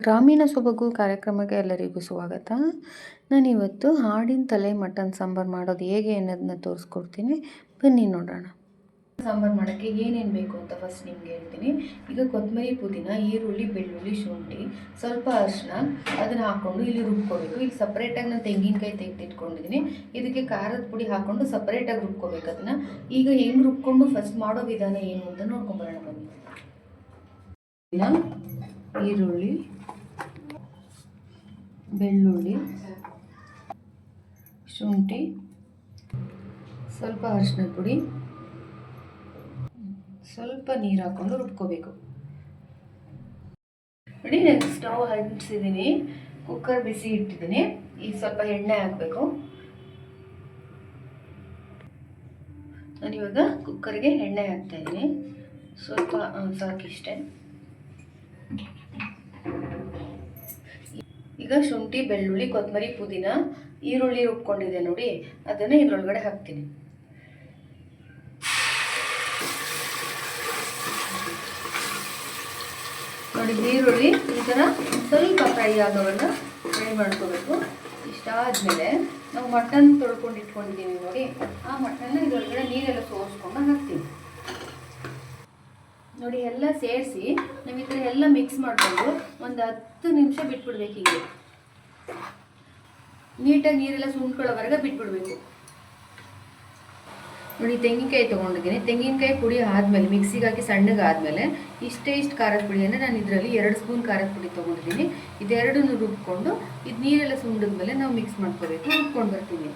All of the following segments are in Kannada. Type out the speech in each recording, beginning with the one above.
ಗ್ರಾಮೀಣ ಸೊಬಗು ಕಾರ್ಯಕ್ರಮಕ್ಕೆ ಎಲ್ಲರಿಗೂ ಸ್ವಾಗತ. ನಾನಿವತ್ತು ಹಾಡಿನ ತಲೆ ಮಟನ್ ಸಾಂಬಾರು ಮಾಡೋದು ಹೇಗೆ ಅನ್ನೋದನ್ನ ತೋರಿಸ್ಕೊಡ್ತೀನಿ. ಬನ್ನಿ ನೋಡೋಣ. ಸಾಂಬಾರು ಮಾಡೋಕ್ಕೆ ಏನೇನು ಬೇಕು ಅಂತ ಫಸ್ಟ್ ನಿಮ್ಗೆ ಹೇಳ್ತೀನಿ. ಈಗ ಕೊತ್ತಂಬರಿ, ಪುದೀನ, ಈರುಳ್ಳಿ, ಬೆಳ್ಳುಳ್ಳಿ, ಶುಂಠಿ, ಸ್ವಲ್ಪ ಅರಿಶಿನ ಅದನ್ನು ಹಾಕ್ಕೊಂಡು ಇಲ್ಲಿ ರುಬ್ಕೋಬೇಕು. ಇಲ್ಲಿ ಸಪ್ರೇಟಾಗಿ ನಾನು ತೆಂಗಿನಕಾಯಿ ತೆಗೆದಿಟ್ಕೊಂಡಿದ್ದೀನಿ. ಇದಕ್ಕೆ ಖಾರದ ಪುಡಿ ಹಾಕ್ಕೊಂಡು ಸಪ್ರೇಟಾಗಿ ರುಬ್ಕೋಬೇಕು ಅದನ್ನು. ಈಗ ಹೆಂಗೆ ರುಬ್ಕೊಂಡು ಫಸ್ಟ್ ಮಾಡೋ ವಿಧಾನ ಏನು ಅಂತ ನೋಡ್ಕೊಂಬರೋಣ ಬನ್ನಿ. ಈರುಳ್ಳಿ, ಬೆಳ್ಳುಳ್ಳಿ, ಶುಂಠಿ, ಸ್ವಲ್ಪ ಅರಿಶಿನ ಪುಡಿ, ಸ್ವಲ್ಪ ನೀರು ಹಾಕ್ಕೊಂಡು ರುಬ್ಕೋಬೇಕು. ನೋಡಿ, ನಾನು ಸ್ಟವ್ ಹಂಚಿಸಿದ್ದೀನಿ, ಕುಕ್ಕರ್ ಬಿಸಿ ಇಟ್ಟಿದ್ದೀನಿ. ಈಗ ಸ್ವಲ್ಪ ಎಣ್ಣೆ ಹಾಕಬೇಕು. ನಾನಿವಾಗ ಕುಕ್ಕರ್ಗೆ ಎಣ್ಣೆ ಹಾಕ್ತಾ ಇದ್ದೀನಿ. ಸ್ವಲ್ಪ ಸಾಕಿಷ್ಟೆ. ಈಗ ಶುಂಠಿ, ಬೆಳ್ಳುಳ್ಳಿ, ಕೊತ್ತಂಬರಿ, ಪುದೀನ, ಈರುಳ್ಳಿ ರುಬ್ಕೊಂಡಿದೆ ನೋಡಿ, ಅದನ್ನು ಇದರೊಳಗಡೆ ಹಾಕ್ತೀನಿ. ನೋಡಿ, ಈರುಳ್ಳಿ ಈ ಥರ ಸ್ವಲ್ಪ ಫ್ರೈ ಆಗೋವನ್ನ ಫ್ರೈ ಮಾಡ್ಕೋಬೇಕು. ಇಷ್ಟಾದಮೇಲೆ ನಾವು ಮಟನ್ ತೊಳ್ಕೊಂಡು ಇಟ್ಕೊಂಡಿದ್ದೀವಿ ನೋಡಿ, ಆ ಮಟನ್ನ ಇದರೊಳಗಡೆ ನೀರೆಲ್ಲ ಸೋರಿಸ್ಕೊಂಡು ಹಾಕ್ತೀವಿ. ನೋಡಿ, ಎಲ್ಲ ಸೇರಿಸಿ ನಾವು ಈ ಥರ ಎಲ್ಲ ಮಿಕ್ಸ್ ಮಾಡಿಕೊಂಡು ಒಂದು 10 ನಿಮಿಷ ಬಿಟ್ಬಿಡ್ಬೇಕು. ಹೀಗೆ ನೀಟಾಗಿ ನೀರೆಲ್ಲ ಸುಂಡ್ಕೊಳ್ಳೋವರೆಗೆ ಬಿಟ್ಬಿಡ್ಬೇಕು. ನೋಡಿ, ತೆಂಗಿನಕಾಯಿ ತೊಗೊಂಡಿದ್ದೀನಿ. ತೆಂಗಿನಕಾಯಿ ಪುಡಿ ಆದಮೇಲೆ ಮಿಕ್ಸಿಗೆ ಹಾಕಿ ಸಣ್ಣಗೆ ಆದಮೇಲೆ ಇಷ್ಟು ಖಾರದ ಪುಡಿಯನ್ನು ನಾನು ಇದರಲ್ಲಿ 2 ಸ್ಪೂನ್ ಖಾರದ ಪುಡಿ ತೊಗೊಂಡಿದ್ದೀನಿ. ಇದೆರಡನ್ನು ರುಬ್ಕೊಂಡು ಇದು ನೀರೆಲ್ಲ ಸುಂಡಿದ್ಮೇಲೆ ನಾವು ಮಿಕ್ಸ್ ಮಾಡ್ಕೋಬೇಕು. ರುಬ್ಕೊಂಡು ಬರ್ತೀನಿ.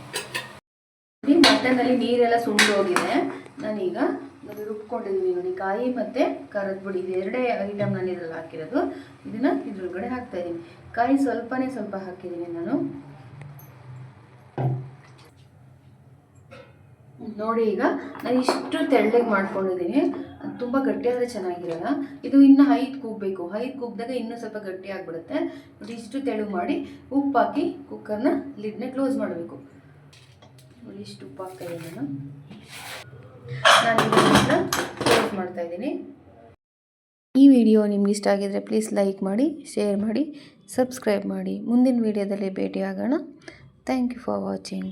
ಈ ಮಟನಲ್ಲಿ ನೀರೆಲ್ಲ ಸುಂಡೋಗಿದೆ. ನಾನೀಗ ರುಬ್ಕೊಂಡಿದ್ದೀನಿ ನೋಡಿ, ಕಾಯಿ ಮತ್ತು ಖಾರದ ಪುಡಿ ಇದು ಎರಡೇ ಐಟಮ್ ನಾನು ಇದರಲ್ಲಿ ಹಾಕಿರೋದು. ಇದನ್ನು ಇದ್ರೊಳಗಡೆ ಹಾಕ್ತಾ ಇದ್ದೀನಿ. ಕಾಯಿ ಸ್ವಲ್ಪ ಹಾಕಿದ್ದೀನಿ ನಾನು. ನೋಡಿ, ಈಗ ನಾನು ಇಷ್ಟು ತೆಳ್ಳಗೆ ಮಾಡ್ಕೊಂಡಿದ್ದೀನಿ. ತುಂಬ ಗಟ್ಟಿಯಾದರೆ ಚೆನ್ನಾಗಿರಲ್ಲ. ಇದು ಇನ್ನೂ 5 ಕೂಗಬೇಕು. 5 ಕೂಗಿದಾಗ ಇನ್ನೂ ಸ್ವಲ್ಪ ಗಟ್ಟಿ ಆಗಿಬಿಡುತ್ತೆ. ನೋಡಿ, ಇಷ್ಟು ತೆಳು ಮಾಡಿ ಉಪ್ಪು ಹಾಕಿ ಕುಕ್ಕರ್ನ ಲಿಡ್ನ ಕ್ಲೋಸ್ ಮಾಡಬೇಕು. ನೋಡಿ, ಇಷ್ಟು ಉಪ್ಪು ಹಾಕ್ತಾ ಇದ್ದೀನಿ ನಾನು ಇದನ್ನ ಕ್ಲೋಸ್ ಮಾಡ್ತಾ ಇದ್ದೀನಿ. ಈ ವಿಡಿಯೋ ನಿಮ್ಗೆ ಇಷ್ಟ ಆಗಿದ್ರೆ ಪ್ಲೀಸ್ ಲೈಕ್ ಮಾಡಿ, ಶೇರ್ ಮಾಡಿ, ಸಬ್ಸ್ಕ್ರೈಬ್ ಮಾಡಿ. ಮುಂದಿನ ವಿಡಿಯೋದಲ್ಲಿ ಭೇಟಿಯಾಗೋಣ. Thank you for watching.